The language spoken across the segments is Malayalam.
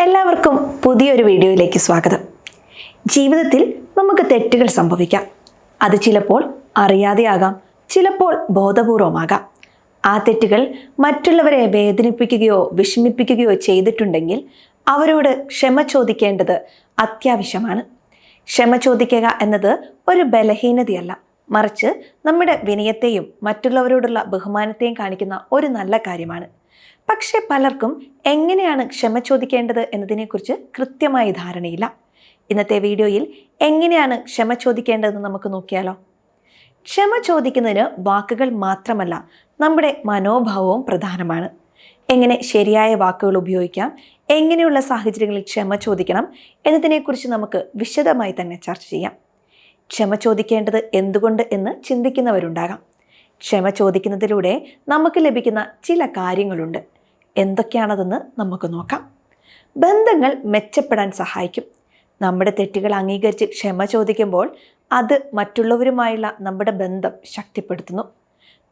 എല്ലാവർക്കും പുതിയൊരു വീഡിയോയിലേക്ക് സ്വാഗതം. ജീവിതത്തിൽ നമുക്ക് തെറ്റുകൾ സംഭവിക്കാം. അത് ചിലപ്പോൾ അറിയാതെയാകാം, ചിലപ്പോൾ ബോധപൂർവമാകാം. ആ തെറ്റുകൾ മറ്റുള്ളവരെ വേദനിപ്പിക്കുകയോ വിഷമിപ്പിക്കുകയോ ചെയ്തിട്ടുണ്ടെങ്കിൽ അവരോട് ക്ഷമ ചോദിക്കേണ്ടത് അത്യാവശ്യമാണ്. ക്ഷമ ചോദിക്കുക എന്നത് ഒരു ബലഹീനതയല്ല, മറിച്ച് നമ്മുടെ വിനയത്തെയും മറ്റുള്ളവരോടുള്ള ബഹുമാനത്തെയും കാണിക്കുന്ന ഒരു നല്ല കാര്യമാണ്. പക്ഷേ പലർക്കും എങ്ങനെയാണ് ക്ഷമ ചോദിക്കേണ്ടത് എന്നതിനെക്കുറിച്ച് കൃത്യമായ ധാരണയില്ല. ഇന്നത്തെ വീഡിയോയിൽ എങ്ങനെയാണ് ക്ഷമ ചോദിക്കേണ്ടതെന്ന് നമുക്ക് നോക്കിയാലോ. ക്ഷമ ചോദിക്കുന്നതിന് വാക്കുകൾ മാത്രമല്ല, നമ്മുടെ മനോഭാവവും പ്രധാനമാണ്. എങ്ങനെ ശരിയായ വാക്കുകൾ ഉപയോഗിക്കാം, എങ്ങനെയുള്ള സാഹചര്യങ്ങളിൽ ക്ഷമ ചോദിക്കണം എന്നതിനെക്കുറിച്ച് നമുക്ക് വിശദമായി തന്നെ ചർച്ച ചെയ്യാം. ക്ഷമ ചോദിക്കേണ്ടത് എന്തുകൊണ്ട് എന്ന് ചിന്തിക്കുന്നവരുണ്ടാകാം. ക്ഷമ ചോദിക്കുന്നതിലൂടെ നമുക്ക് ലഭിക്കുന്ന ചില കാര്യങ്ങളുണ്ട്. എന്തൊക്കെയാണതെന്ന് നമുക്ക് നോക്കാം. ബന്ധങ്ങൾ മെച്ചപ്പെടാൻ സഹായിക്കും. നമ്മുടെ തെറ്റുകൾ അംഗീകരിച്ച് ക്ഷമ ചോദിക്കുമ്പോൾ അത് മറ്റുള്ളവരുമായുള്ള നമ്മുടെ ബന്ധം ശക്തിപ്പെടുത്തുന്നു.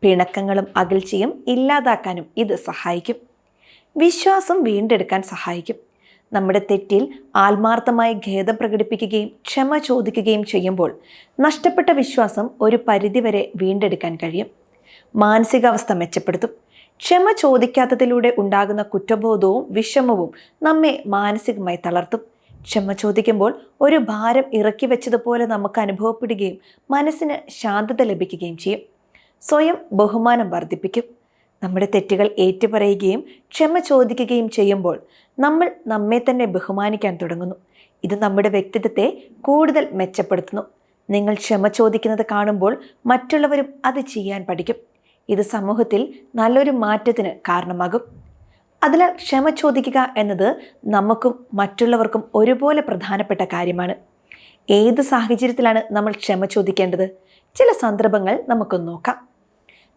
പിണക്കങ്ങളും അകൽച്ചയും ഇല്ലാതാക്കാനും ഇത് സഹായിക്കും. വിശ്വാസം വീണ്ടെടുക്കാൻ സഹായിക്കും. നമ്മുടെ തെറ്റിൽ ആത്മാർത്ഥമായി ഖേദം പ്രകടിപ്പിക്കുകയും ക്ഷമ ചോദിക്കുകയും ചെയ്യുമ്പോൾ നഷ്ടപ്പെട്ട വിശ്വാസം ഒരു പരിധിവരെ വീണ്ടെടുക്കാൻ കഴിയും. മാനസികാവസ്ഥ മെച്ചപ്പെടുത്തും. ക്ഷമ ചോദിക്കാത്തതിലൂടെ ഉണ്ടാകുന്ന കുറ്റബോധവും വിഷമവും നമ്മെ മാനസികമായി തളർത്തും. ക്ഷമ ചോദിക്കുമ്പോൾ ഒരു ഭാരം ഇറക്കി വെച്ചതുപോലെ നമുക്ക് അനുഭവപ്പെടുകയും മനസ്സിന് ശാന്തത ലഭിക്കുകയും ചെയ്യും. സ്വയം ബഹുമാനം വർദ്ധിപ്പിക്കും. നമ്മുടെ തെറ്റുകൾ ഏറ്റുപറയുകയും ക്ഷമ ചോദിക്കുകയും ചെയ്യുമ്പോൾ നമ്മൾ നമ്മെ തന്നെ ബഹുമാനിക്കാൻ തുടങ്ങുന്നു. ഇത് നമ്മുടെ വ്യക്തിത്വത്തെ കൂടുതൽ മെച്ചപ്പെടുത്തുന്നു. നിങ്ങൾ ക്ഷമ ചോദിക്കുന്നത് കാണുമ്പോൾ മറ്റുള്ളവരും അത് ചെയ്യാൻ പഠിക്കും. ഇത് സമൂഹത്തിൽ നല്ലൊരു മാറ്റത്തിന് കാരണമാകും. അതിനാൽ ക്ഷമ ചോദിക്കുക എന്നത് നമുക്കും മറ്റുള്ളവർക്കും ഒരുപോലെ പ്രധാനപ്പെട്ട കാര്യമാണ്. ഏത് സാഹചര്യത്തിലാണ് നമ്മൾ ക്ഷമ ചോദിക്കേണ്ടത്? ചില സന്ദർഭങ്ങൾ നമുക്കൊന്ന് നോക്കാം.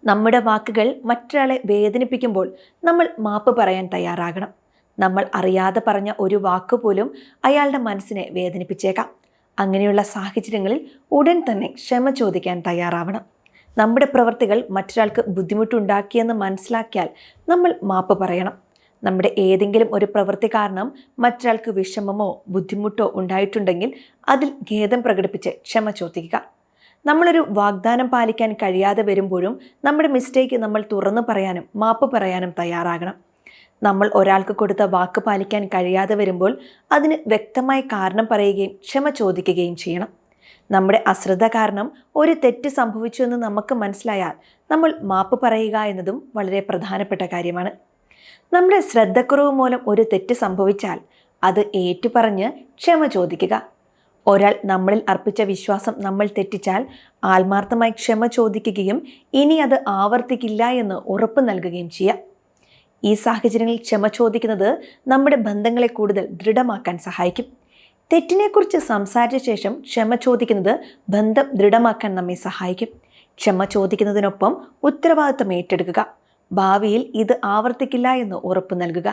നമ്മുടെ വാക്കുകൾ മറ്റൊരാളെ വേദനിപ്പിക്കുമ്പോൾ നമ്മൾ മാപ്പ് പറയാൻ തയ്യാറാകണം. നമ്മൾ അറിയാതെ പറഞ്ഞ ഒരു വാക്കുപോലും അയാളുടെ മനസ്സിനെ വേദനിപ്പിച്ചേക്കാം. അങ്ങനെയുള്ള സാഹചര്യങ്ങളിൽ ഉടൻ തന്നെ ക്ഷമ ചോദിക്കാൻ തയ്യാറാവണം. നമ്മുടെ പ്രവൃത്തികൾ മറ്റൊരാൾക്ക് ബുദ്ധിമുട്ടുണ്ടാക്കിയെന്ന് മനസ്സിലാക്കിയാൽ നമ്മൾ മാപ്പ് പറയണം. നമ്മുടെ ഏതെങ്കിലും ഒരു പ്രവൃത്തി കാരണം മറ്റൊരാൾക്ക് വിഷമമോ ബുദ്ധിമുട്ടോ ഉണ്ടായിട്ടുണ്ടെങ്കിൽ അതിൽ ഖേദം പ്രകടിപ്പിച്ച് ക്ഷമ ചോദിക്കുക. നമ്മളൊരു വാഗ്ദാനം പാലിക്കാൻ കഴിയാതെ വരുമ്പോഴും നമ്മുടെ മിസ്റ്റേക്ക് നമ്മൾ തുറന്നു പറയാനും മാപ്പ് പറയാനും തയ്യാറാകണം. നമ്മൾ ഒരാൾക്ക് കൊടുത്ത വാക്ക് പാലിക്കാൻ കഴിയാതെ വരുമ്പോൾ അതിന് വ്യക്തമായ കാരണം പറയുകയും ക്ഷമ ചോദിക്കുകയും ചെയ്യണം. നമ്മുടെ അശ്രദ്ധ കാരണം ഒരു തെറ്റ് സംഭവിച്ചു എന്ന് നമുക്ക് മനസ്സിലായാൽ നമ്മൾ മാപ്പ് പറയുക എന്നതും വളരെ പ്രധാനപ്പെട്ട കാര്യമാണ്. നമ്മുടെ ശ്രദ്ധക്കുറവ് മൂലം ഒരു തെറ്റ് സംഭവിച്ചാൽ അത് ഏറ്റുപറഞ്ഞ് ക്ഷമ ചോദിക്കുക. ഒരാൾ നമ്മളിൽ അർപ്പിച്ച വിശ്വാസം നമ്മൾ തെറ്റിച്ചാൽ ആത്മാർത്ഥമായി ക്ഷമ ചോദിക്കുകയും ഇനി അത് ആവർത്തിക്കില്ല എന്ന് ഉറപ്പ് നൽകുകയും ചെയ്യാം. ഈ സാഹചര്യങ്ങളിൽ ക്ഷമ ചോദിക്കുന്നത് നമ്മുടെ ബന്ധങ്ങളെ കൂടുതൽ ദൃഢമാക്കാൻ സഹായിക്കും. തെറ്റിനെക്കുറിച്ച് സംസാരിച്ച ശേഷം ക്ഷമ ചോദിക്കുന്നത് ബന്ധം ദൃഢമാക്കാൻ നമ്മെ സഹായിക്കും. ക്ഷമ ചോദിക്കുന്നതിനൊപ്പം ഉത്തരവാദിത്തം ഏറ്റെടുക്കുക. ഭാവിയിൽ ഇത് ആവർത്തിക്കില്ല എന്ന് ഉറപ്പ് നൽകുക.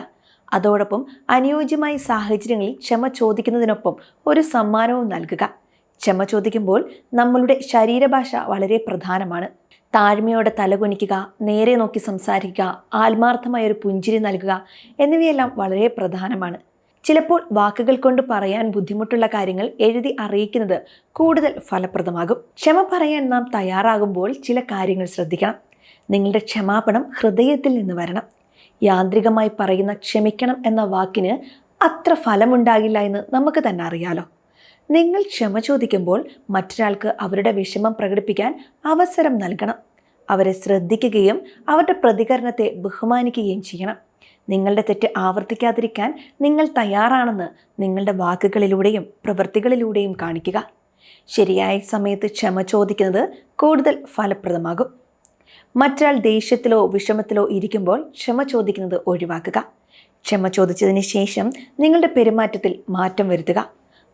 അതോടൊപ്പം അനുയോജ്യമായ സാഹചര്യങ്ങളിൽ ക്ഷമ ചോദിക്കുന്നതിനൊപ്പം ഒരു സമ്മാനവും നൽകുക. ക്ഷമ ചോദിക്കുമ്പോൾ നമ്മളുടെ ശരീരഭാഷ വളരെ പ്രധാനമാണ്. താഴ്മയോടെ തലകുനിക്കുക, നേരെ നോക്കി സംസാരിക്കുക, ആത്മാർത്ഥമായ ഒരു പുഞ്ചിരി നൽകുക എന്നിവയെല്ലാം വളരെ പ്രധാനമാണ്. ചിലപ്പോൾ വാക്കുകൾ കൊണ്ട് പറയാൻ ബുദ്ധിമുട്ടുള്ള കാര്യങ്ങൾ എഴുതി അറിയിക്കുന്നത് കൂടുതൽ ഫലപ്രദമാകും. ക്ഷമ പറയാൻ നാം തയ്യാറാകുമ്പോൾ ചില കാര്യങ്ങൾ ശ്രദ്ധിക്കണം. നിങ്ങളുടെ ക്ഷമാപണം ഹൃദയത്തിൽ നിന്ന് വരണം. യാന്ത്രികമായി പറയുന്ന ക്ഷമിക്കണം എന്ന വാക്കിന് അത്ര ഫലമുണ്ടാകില്ല എന്ന് നമുക്ക് തന്നെ അറിയാലോ. നിങ്ങൾ ക്ഷമ ചോദിക്കുമ്പോൾ മറ്റൊരാൾക്ക് അവരുടെ വിഷമം പ്രകടിപ്പിക്കാൻ അവസരം നൽകണം. അവരെ ശ്രദ്ധിക്കുകയും അവരുടെ പ്രതികരണത്തെ ബഹുമാനിക്കുകയും ചെയ്യണം. നിങ്ങളുടെ തെറ്റ് ആവർത്തിക്കാതിരിക്കാൻ നിങ്ങൾ തയ്യാറാണെന്ന് നിങ്ങളുടെ വാക്കുകളിലൂടെയും പ്രവൃത്തികളിലൂടെയും കാണിക്കുക. ശരിയായ സമയത്ത് ക്ഷമ ചോദിക്കുന്നത് കൂടുതൽ ഫലപ്രദമാകും. മറ്റൊരാൾ ദേഷ്യത്തിലോ വിഷമത്തിലോ ഇരിക്കുമ്പോൾ ക്ഷമ ചോദിക്കുന്നത് ഒഴിവാക്കുക. ക്ഷമ ചോദിച്ചതിന് ശേഷം നിങ്ങളുടെ പെരുമാറ്റത്തിൽ മാറ്റം വരുത്തുക.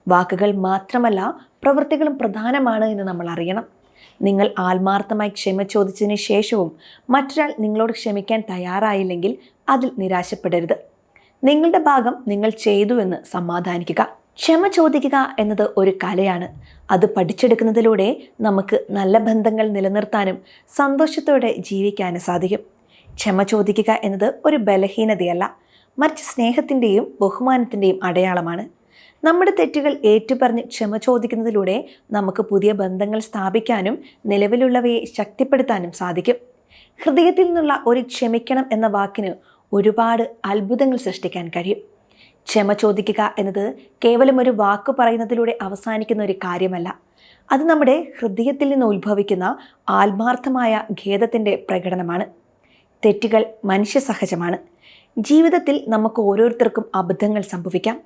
വാക്കുകൾ മാത്രമല്ല, പ്രവൃത്തികളും പ്രധാനമാണ് എന്ന് നമ്മൾ അറിയണം. നിങ്ങൾ ആത്മാർത്ഥമായി ക്ഷമ ചോദിച്ചതിന് ശേഷവും മറ്റൊരാൾ നിങ്ങളോട് ക്ഷമിക്കാൻ തയ്യാറായില്ലെങ്കിൽ അതിൽ നിരാശപ്പെടരുത്. നിങ്ങളുടെ ഭാഗം നിങ്ങൾ ചെയ്തു എന്ന് സമാധാനിക്കുക. ക്ഷമ ചോദിക്കുക എന്നത് ഒരു കലയാണ്. അത് പഠിച്ചെടുക്കുന്നതിലൂടെ നമുക്ക് നല്ല ബന്ധങ്ങൾ നിലനിർത്താനും സന്തോഷത്തോടെ ജീവിക്കാനും സാധിക്കും. ക്ഷമ ചോദിക്കുക എന്നത് ഒരു ബലഹീനതയല്ല, മറിച്ച് സ്നേഹത്തിൻ്റെയും ബഹുമാനത്തിൻ്റെയും അടയാളമാണ്. നമ്മുടെ തെറ്റുകൾ ഏറ്റുപറഞ്ഞ് ക്ഷമ ചോദിക്കുന്നതിലൂടെ നമുക്ക് പുതിയ ബന്ധങ്ങൾ സ്ഥാപിക്കാനും നിലവിലുള്ളവയെ ശക്തിപ്പെടുത്താനും സാധിക്കും. ഹൃദയത്തിൽ നിന്നുള്ള ഒരു ക്ഷമിക്കണം എന്ന വാക്കിന് ഒരുപാട് അത്ഭുതങ്ങൾ സൃഷ്ടിക്കാൻ കഴിയും. ക്ഷമ ചോദിക്കുക എന്നത് കേവലം ഒരു വാക്ക് പറയുന്നതിലൂടെ അവസാനിക്കുന്ന ഒരു കാര്യമല്ല. അത് നമ്മുടെ ഹൃദയത്തിൽ നിന്ന് ഉത്ഭവിക്കുന്ന ആത്മാർത്ഥമായ ഖേദത്തിൻ്റെ പ്രകടനമാണ്. തെറ്റുകൾ മനുഷ്യ സഹജമാണ്. ജീവിതത്തിൽ നമുക്ക് ഓരോരുത്തർക്കും അബദ്ധങ്ങൾ സംഭവിക്കാം.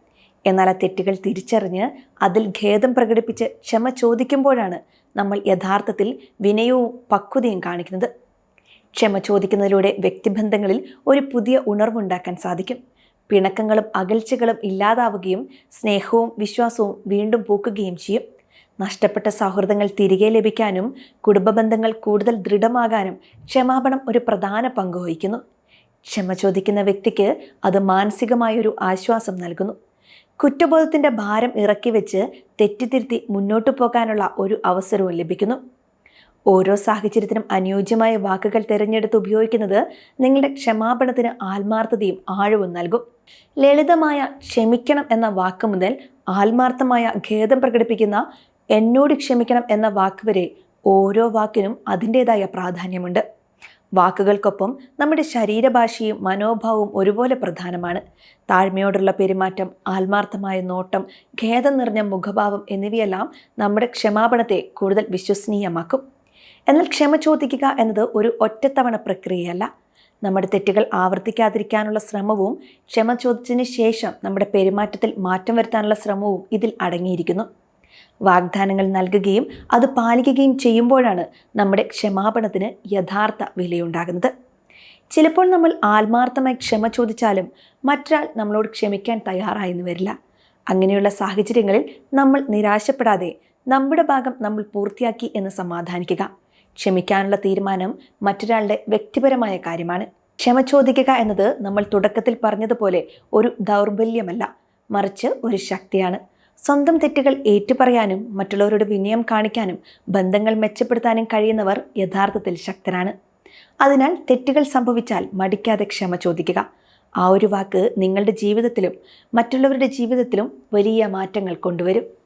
എന്നാൽ ആ തെറ്റുകൾ തിരിച്ചറിഞ്ഞ് അതിൽ ഖേദം പ്രകടിപ്പിച്ച് ക്ഷമ ചോദിക്കുമ്പോഴാണ് നമ്മൾ യഥാർത്ഥത്തിൽ വിനയവും പക്വതയും കാണിക്കുന്നത്. ക്ഷമ ചോദിക്കുന്നതിലൂടെ വ്യക്തിബന്ധങ്ങളിൽ ഒരു പുതിയ ഉണർവുണ്ടാക്കാൻ സാധിക്കും. പിണക്കങ്ങളും അകൽച്ചകളും ഇല്ലാതാവുകയും സ്നേഹവും വിശ്വാസവും വീണ്ടും പൂക്കുകയും ചെയ്യും. നഷ്ടപ്പെട്ട സൗഹൃദങ്ങൾ തിരികെ ലഭിക്കാനും കുടുംബ ബന്ധങ്ങൾ കൂടുതൽ ദൃഢമാകാനും ക്ഷമാപണം ഒരു പ്രധാന പങ്ക് വഹിക്കുന്നു. ക്ഷമ ചോദിക്കുന്ന വ്യക്തിക്ക് അത് മാനസികമായൊരു ആശ്വാസം നൽകുന്നു. കുറ്റബോധത്തിൻ്റെ ഭാരം ഇറക്കി വെച്ച് തെറ്റിത്തിരുത്തി മുന്നോട്ടു പോകാനുള്ള ഒരു അവസരവും ലഭിക്കുന്നു. ഓരോ സാഹചര്യത്തിനും അനുയോജ്യമായ വാക്കുകൾ തിരഞ്ഞെടുത്ത് ഉപയോഗിക്കുന്നത് നിങ്ങളുടെ ക്ഷമാപണത്തിന് ആത്മാർത്ഥതയും ആഴവും നൽകും. ലളിതമായ ക്ഷമിക്കണം എന്ന വാക്ക് മുതൽ ആത്മാർത്ഥമായ ഖേദം പ്രകടിപ്പിക്കുന്ന എന്നോട് ക്ഷമിക്കണം എന്ന വാക്ക് വരെ ഓരോ വാക്കിനും അതിൻ്റേതായ പ്രാധാന്യമുണ്ട്. വാക്കുകൾക്കൊപ്പം നമ്മുടെ ശരീരഭാഷയും മനോഭാവവും ഒരുപോലെ പ്രധാനമാണ്. താഴ്മയോടുള്ള പെരുമാറ്റം, ആത്മാർത്ഥമായ നോട്ടം, ഖേദം നിറഞ്ഞ മുഖഭാവം എന്നിവയെല്ലാം നമ്മുടെ ക്ഷമാപണത്തെ കൂടുതൽ വിശ്വസനീയമാക്കും. എന്നാൽ ക്ഷമ ചോദിക്കുക എന്നത് ഒരു ഒറ്റത്തവണ പ്രക്രിയയല്ല. നമ്മുടെ തെറ്റുകൾ ആവർത്തിക്കാതിരിക്കാനുള്ള ശ്രമവും ക്ഷമ ചോദിച്ചതിന് ശേഷം നമ്മുടെ പെരുമാറ്റത്തിൽ മാറ്റം വരുത്താനുള്ള ശ്രമവും ഇതിൽ അടങ്ങിയിരിക്കുന്നു. വാഗ്ദാനങ്ങൾ നൽകുകയും അത് പാലിക്കുകയും ചെയ്യുമ്പോഴാണ് നമ്മുടെ ക്ഷമാപണത്തിന് യഥാർത്ഥ വിലയുണ്ടാകുന്നത്. ചിലപ്പോൾ നമ്മൾ ആത്മാർത്ഥമായി ക്ഷമ ചോദിച്ചാലും മറ്റൊരാൾ നമ്മളോട് ക്ഷമിക്കാൻ തയ്യാറായെന്ന് വരില്ല. അങ്ങനെയുള്ള സാഹചര്യങ്ങളിൽ നമ്മൾ നിരാശപ്പെടാതെ നമ്മുടെ ഭാഗം നമ്മൾ പൂർത്തിയാക്കി എന്ന് സമാധാനിക്കുക. ക്ഷമിക്കാനുള്ള തീരുമാനം മറ്റൊരാളുടെ വ്യക്തിപരമായ കാര്യമാണ്. ക്ഷമ ചോദിക്കുക എന്നത് നമ്മൾ തുടക്കത്തിൽ പറഞ്ഞതുപോലെ ഒരു ദൗർബല്യമല്ല, മറിച്ച് ഒരു ശക്തിയാണ്. സ്വന്തം തെറ്റുകൾ ഏറ്റുപറയാനും മറ്റുള്ളവരോട് വിനയം കാണിക്കാനും ബന്ധങ്ങൾ മെച്ചപ്പെടുത്താനും കഴിയുന്നവർ യഥാർത്ഥത്തിൽ ശക്തരാണ്. അതിനാൽ തെറ്റുകൾ സംഭവിച്ചാൽ മടിക്കാതെ ക്ഷമ ചോദിക്കുക. ആ ഒരു വാക്ക് നിങ്ങളുടെ ജീവിതത്തിലും മറ്റുള്ളവരുടെ ജീവിതത്തിലും വലിയ മാറ്റങ്ങൾ കൊണ്ടുവരും.